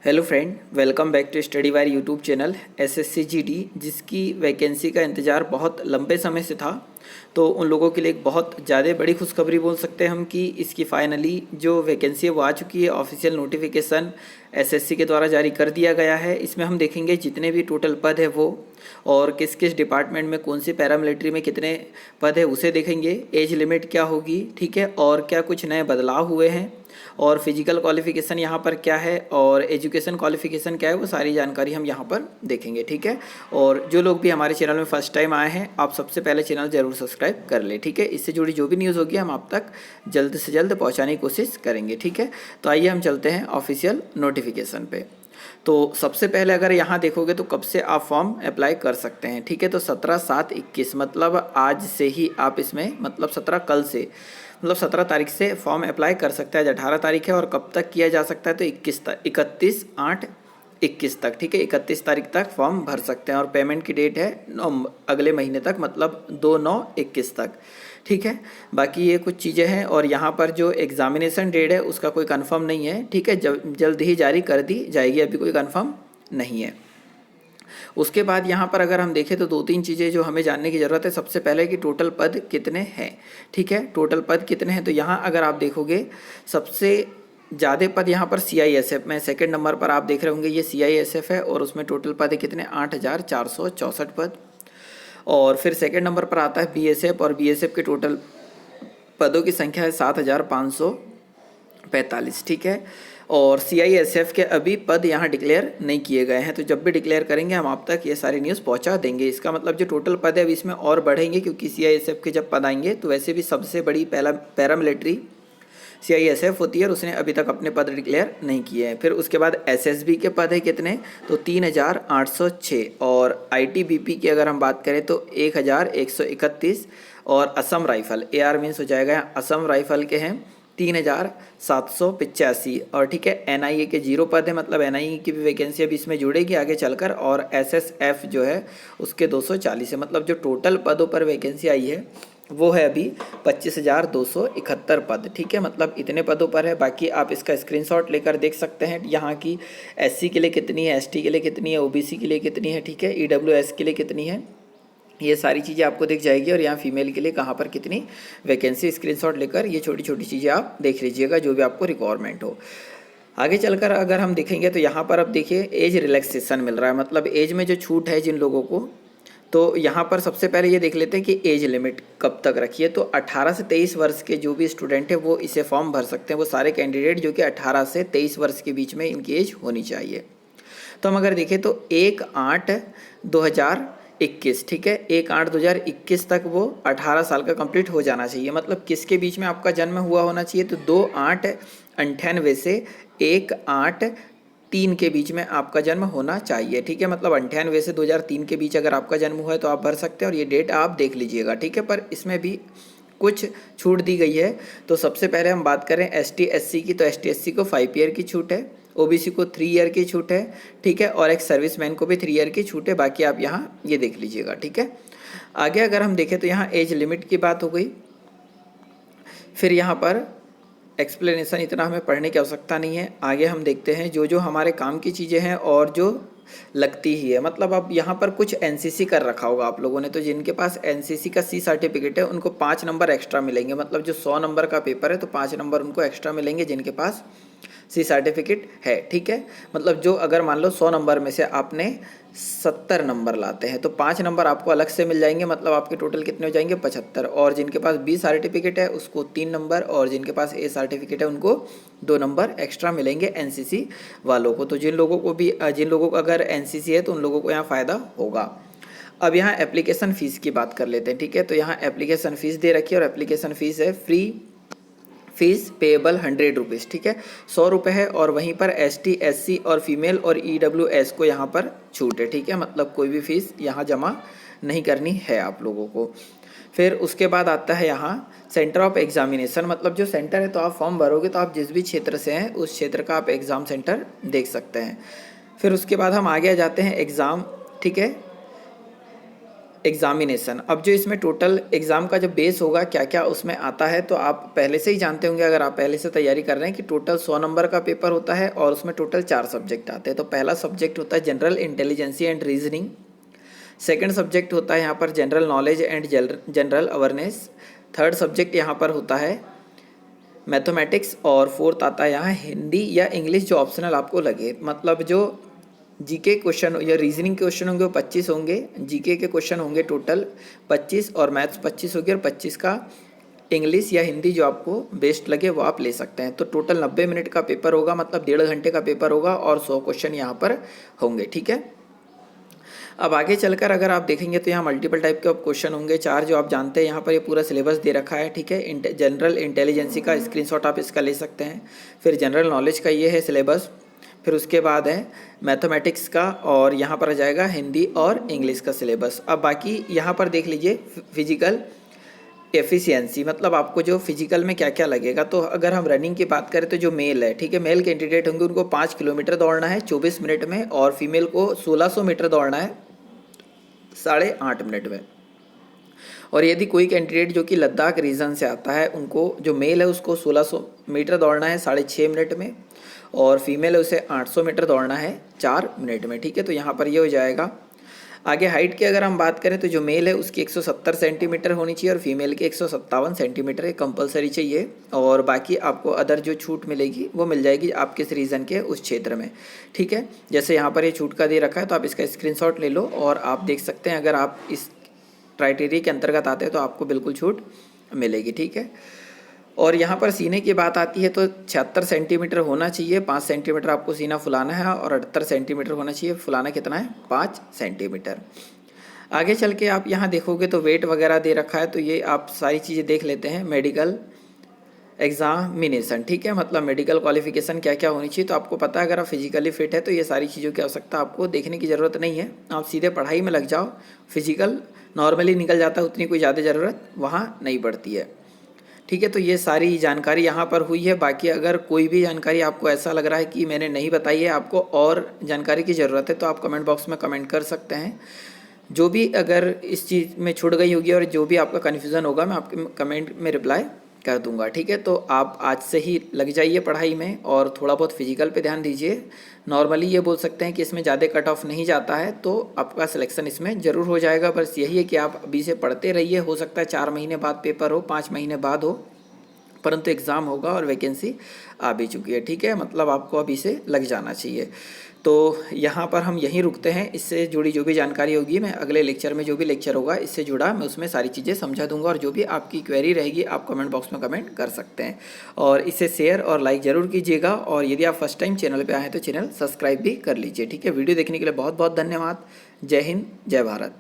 Hello friend, welcome back to Study Wire YouTube channel SSC GD, जिसकी vacancy का इंतज़ार बहुत लंबे समय से था। तो उन लोगों के लिए एक बहुत ज़्यादा बड़ी खुशखबरी बोल सकते हैं हम कि इसकी फाइनली जो वैकेंसी है वो आ चुकी है। ऑफिशियल नोटिफिकेशन एसएससी के द्वारा जारी कर दिया गया है। इसमें हम देखेंगे जितने भी टोटल पद है वो, और किस किस डिपार्टमेंट में कौन सी पैरामिलिट्री में कितने पद है उसे देखेंगे। एज लिमिट क्या होगी, ठीक है, और क्या कुछ नए बदलाव हुए हैं, और फिजिकल क्वालिफिकेशन यहाँ पर क्या है, और एजुकेशन क्वालिफिकेशन क्या है, वो सारी जानकारी हम यहाँ पर देखेंगे, ठीक है। और जो लोग भी हमारे चैनल में फर्स्ट टाइम आए हैं, आप सबसे पहले चैनल जरूर सब्सक्राइब कर ले, ठीक है। इससे जुड़ी जो भी न्यूज़ होगी हम आप तक जल्द से जल्द पहुँचाने की कोशिश करेंगे, ठीक है। तो आइए हम चलते हैं ऑफिशियल नोटिफिकेशन पे। तो सबसे पहले अगर यहाँ देखोगे तो कब से आप फॉर्म अप्लाई कर सकते हैं, ठीक है। तो 17/7/21 मतलब आज से ही आप इसमें, मतलब 17 कल से, मतलब 17 तारीख से फॉर्म अप्लाई कर सकते हैं। आज 18 तारीख है और कब तक किया जा सकता है तो 31/8/21 तक, ठीक है। 31 तारीख तक फॉर्म भर सकते हैं और पेमेंट की डेट है अगले महीने तक, मतलब 2/9/21 तक, ठीक है। बाकी ये कुछ चीज़ें हैं और यहाँ पर जो एग्जामिनेशन डेट है उसका कोई कंफर्म नहीं है, ठीक है। जल्द ही जारी कर दी जाएगी, अभी कोई कंफर्म नहीं है। उसके बाद यहाँ पर अगर हम देखें तो दो तीन चीज़ें जो हमें जानने की ज़रूरत है। सबसे पहले कि टोटल पद कितने हैं, ठीक है। टोटल पद कितने हैं तो यहाँ अगर आप देखोगे सबसे ज़्यादा पद यहाँ पर CISF में सेकंड नंबर पर आप देख रहे होंगे, ये CISF है और उसमें टोटल पद है कितने, 8,464 पद। और फिर सेकंड नंबर पर आता है BSF और BSF के टोटल पदों की संख्या है 7,545, ठीक है। और CISF के अभी पद यहाँ डिक्लेयर नहीं किए गए हैं, तो जब भी डिक्लेयर करेंगे हम आप तक ये सारी न्यूज़ पहुँचा देंगे। इसका मतलब जो टोटल पद है अभी इसमें और बढ़ेंगे, क्योंकि CISF के जब पद आएंगे तो वैसे भी सबसे बड़ी पैरामिलिट्री CISF होती है और उसने अभी तक अपने पद डिक्लेयर नहीं किए हैं। फिर उसके बाद SSB के पद है कितने, तो 3,806। और ITBP की अगर हम बात करें तो 1,131। और असम राइफल AR मीन्स हो जाएगा, असम राइफल के हैं 3,785। और ठीक है, NIA के 0 पद है, मतलब NIA की भी वैकेंसी अभी इसमें जुड़ेगी आगे चलकर। और SSF जो है उसके 240 है, मतलब जो टोटल पदों पर वैकेंसी आई है वो है अभी 25,271 पद, ठीक है। मतलब इतने पदों पर है। बाकी आप इसका स्क्रीनशॉट लेकर देख सकते हैं यहाँ की SC के लिए कितनी है, ST के लिए कितनी है, OBC के लिए कितनी है, ठीक है, EWS के लिए कितनी है, ये सारी चीज़ें आपको दिख जाएगी। और यहाँ फीमेल के लिए कहाँ पर कितनी वैकेंसी, स्क्रीनशॉट लेकर ये छोटी छोटी चीज़ें आप देख लीजिएगा जो भी आपको रिक्वायरमेंट हो। आगे चलकर अगर हम देखेंगे तो यहाँ पर अब देखिए एज रिलैक्सेशन मिल रहा है, मतलब एज में जो छूट है जिन लोगों को। तो यहाँ पर सबसे पहले ये देख लेते हैं कि एज लिमिट कब तक रखी है। तो 18 से 23 वर्ष के जो भी स्टूडेंट है वो इसे फॉर्म भर सकते हैं, वो सारे कैंडिडेट जो कि 18 से 23 वर्ष के बीच में इनकी एज होनी चाहिए। तो हम अगर देखें तो 1/8/2021, ठीक है, 1/8/2021 तक वो 18 साल का कंप्लीट हो जाना चाहिए। मतलब किसके बीच में आपका जन्म हुआ होना चाहिए, तो 2/8/98 से 1/8/3 के बीच में आपका जन्म होना चाहिए, ठीक है। मतलब 98 से 2003 के बीच अगर आपका जन्म हुआ है तो आप भर सकते हैं, और ये डेट आप देख लीजिएगा, ठीक है। पर इसमें भी कुछ छूट दी गई है। तो सबसे पहले हम बात करें ST SC की, तो ST SC को 5 ईयर की छूट है, OBC को 3 ईयर की छूट है, ठीक है, और एक सर्विसमैन को भी 3 ईयर की छूट है। बाकी आप यहाँ ये देख लीजिएगा, ठीक है। आगे अगर हम देखें तो यहाँ एज लिमिट की बात हो गई। फिर यहाँ पर एक्सप्लेनेशन इतना हमें पढ़ने की आवश्यकता नहीं है। आगे हम देखते हैं जो जो हमारे काम की चीज़ें हैं और जो लगती ही है। मतलब अब यहाँ पर कुछ NCC कर रखा होगा आप लोगों ने, तो जिनके पास NCC का C सर्टिफिकेट है उनको 5 नंबर एक्स्ट्रा मिलेंगे। मतलब जो 100 नंबर का पेपर है तो 5 नंबर उनको एक्स्ट्रा मिलेंगे जिनके पास C सर्टिफिकेट है, ठीक है। मतलब जो अगर मान लो 100 नंबर में से आपने 70 नंबर लाते हैं तो 5 नंबर आपको अलग से मिल जाएंगे, मतलब आपके टोटल कितने हो जाएंगे, 75। और जिनके पास B सर्टिफिकेट है उसको 3 नंबर, और जिनके पास A सर्टिफिकेट है उनको 2 नंबर एक्स्ट्रा मिलेंगे NCC वालों को। तो जिन लोगों को अगर NCC है तो उन लोगों को यहाँ फ़ायदा होगा। अब यहाँ एप्लीकेशन फ़ीस की बात कर लेते हैं, ठीक है। तो यहाँ एप्लीकेशन फ़ीस दे रखी है और एप्लीकेशन फ़ीस है फ्री फीस पेएबल 100 रुपीज़, ठीक है, 100 रुपये है। और वहीं पर ST SC और फीमेल और EWS को यहाँ पर छूट है, ठीक है। मतलब कोई भी फीस यहाँ जमा नहीं करनी है आप लोगों को। फिर उसके बाद आता है यहाँ सेंटर ऑफ एग्जामिनेशन, मतलब जो सेंटर है तो आप फॉर्म भरोगे तो आप जिस भी क्षेत्र से हैं उस क्षेत्र का आप एग्ज़ाम सेंटर देख सकते हैं। फिर उसके बाद हम आगे जाते हैं एग्ज़ाम, ठीक है, एग्जामिनेशन। अब जो इसमें टोटल एग्ज़ाम का जो बेस होगा क्या क्या उसमें आता है, तो आप पहले से ही जानते होंगे अगर आप पहले से तैयारी कर रहे हैं कि टोटल 100 नंबर का पेपर होता है और उसमें टोटल 4 सब्जेक्ट आते हैं। तो पहला सब्जेक्ट होता है general intelligence and reasoning, second subject होता है यहाँ पर general knowledge and general awareness, third subject यहाँ पर होता है मैथमेटिक्स और फोर्थ आता है यहाँ हिंदी या इंग्लिश जो ऑप्शनल आपको लगे। मतलब जो जीके क्वेश्चन या रीजनिंग क्वेश्चन होंगे वो 25 होंगे, जीके के क्वेश्चन होंगे टोटल 25 और मैथ्स 25 होगी और 25 का इंग्लिश या हिंदी जो आपको बेस्ट लगे वो आप ले सकते हैं। तो टोटल 90 मिनट का पेपर होगा, मतलब 1.5 घंटे का पेपर होगा और 100 क्वेश्चन यहाँ पर होंगे। ठीक है, अब आगे चलकर अगर आप देखेंगे तो यहाँ मल्टीपल टाइप के क्वेश्चन होंगे 4 जो आप जानते हैं। यहाँ पर ये पूरा सिलेबस दे रखा है। ठीक है, जनरल इंटेलिजेंसी का स्क्रीनशॉट आप इसका ले सकते हैं, फिर जनरल नॉलेज का ये है सिलेबस, फिर उसके बाद है मैथमेटिक्स का और यहाँ पर आ जाएगा हिंदी और इंग्लिश का सिलेबस। अब बाकी यहाँ पर देख लीजिए फिजिकल एफिशिएंसी, मतलब आपको जो फिजिकल में क्या क्या लगेगा। तो अगर हम रनिंग की बात करें तो जो मेल है, ठीक है, मेल कैंडिडेट होंगे उनको 5 किलोमीटर दौड़ना है 24 मिनट में और फीमेल को 1600 मीटर दौड़ना है 8.5 मिनट में। और यदि कोई कैंडिडेट जो कि लद्दाख रीजन से आता है उनको जो मेल है उसको 1600 मीटर दौड़ना है 6.5 मिनट में और फीमेल है उसे 800 मीटर दौड़ना है 4 मिनट में। ठीक है, तो यहाँ पर ये हो जाएगा। आगे हाइट की अगर हम बात करें तो जो मेल है उसकी 170 सेंटीमीटर होनी चाहिए और फीमेल की 157 सेंटीमीटर कंपलसरी चाहिए। और बाकी आपको अदर जो छूट मिलेगी वो मिल जाएगी आप किस रीजन के उस क्षेत्र में। ठीक है, जैसे यहाँ पर ये छूट का दे रखा है तो आप इसका स्क्रीनशॉट ले लो और आप देख सकते हैं अगर आप इस क्राइटेरिया के अंतर्गत आते हैं तो आपको बिल्कुल छूट मिलेगी। ठीक है, और यहाँ पर सीने की बात आती है तो 76 सेंटीमीटर होना चाहिए, 5 सेंटीमीटर आपको सीना फुलाना है और 78 सेंटीमीटर होना चाहिए, फुलाना कितना है 5 सेंटीमीटर। आगे चल के आप यहाँ देखोगे तो वेट वगैरह दे रखा है, तो ये आप सारी चीज़ें देख लेते हैं। मेडिकल एग्जामिनेशन, ठीक है, मतलब मेडिकल क्वालिफिकेशन क्या क्या होनी चाहिए। तो आपको पता है अगर आप फिजिकली फिट है तो ये सारी चीज़ों की आवश्यकता आपको देखने की ज़रूरत नहीं है, आप सीधे पढ़ाई में लग जाओ। फिजिकल नॉर्मली निकल जाता है, उतनी कोई ज़्यादा ज़रूरत वहाँ नहीं पड़ती है। ठीक है, तो ये सारी जानकारी यहाँ पर हुई है। बाकी अगर कोई भी जानकारी आपको ऐसा लग रहा है कि मैंने नहीं बताई है, आपको और जानकारी की ज़रूरत है, तो आप कमेंट बॉक्स में कमेंट कर सकते हैं। जो भी अगर इस चीज़ में छूट गई होगी और जो भी आपका कन्फ्यूज़न होगा मैं आपके कमेंट में रिप्लाई कर दूंगा। ठीक है, तो आप आज से ही लग जाइए पढ़ाई में और थोड़ा बहुत फिजिकल पे ध्यान दीजिए। नॉर्मली ये बोल सकते हैं कि इसमें ज़्यादा कट ऑफ नहीं जाता है तो आपका सिलेक्शन इसमें ज़रूर हो जाएगा। बस यही है कि आप अभी से पढ़ते रहिए, हो सकता है 4 महीने बाद पेपर हो, 5 महीने बाद हो, परंतु एग्ज़ाम होगा और वैकेंसी आ भी चुकी है। ठीक है, मतलब आपको अभी से लग जाना चाहिए। तो यहाँ पर हम यहीं रुकते हैं। इससे जुड़ी जो भी जानकारी होगी मैं अगले लेक्चर में, जो भी लेक्चर होगा इससे जुड़ा, मैं उसमें सारी चीज़ें समझा दूंगा और जो भी आपकी क्वेरी रहेगी आप कमेंट बॉक्स में कमेंट कर सकते हैं। और इसे शेयर और लाइक ज़रूर कीजिएगा और यदि आप फर्स्ट टाइम चैनल पर आए हैं तो चैनल सब्सक्राइब भी कर लीजिए। ठीक है, वीडियो देखने के लिए बहुत बहुत धन्यवाद। जय हिंद, जय भारत।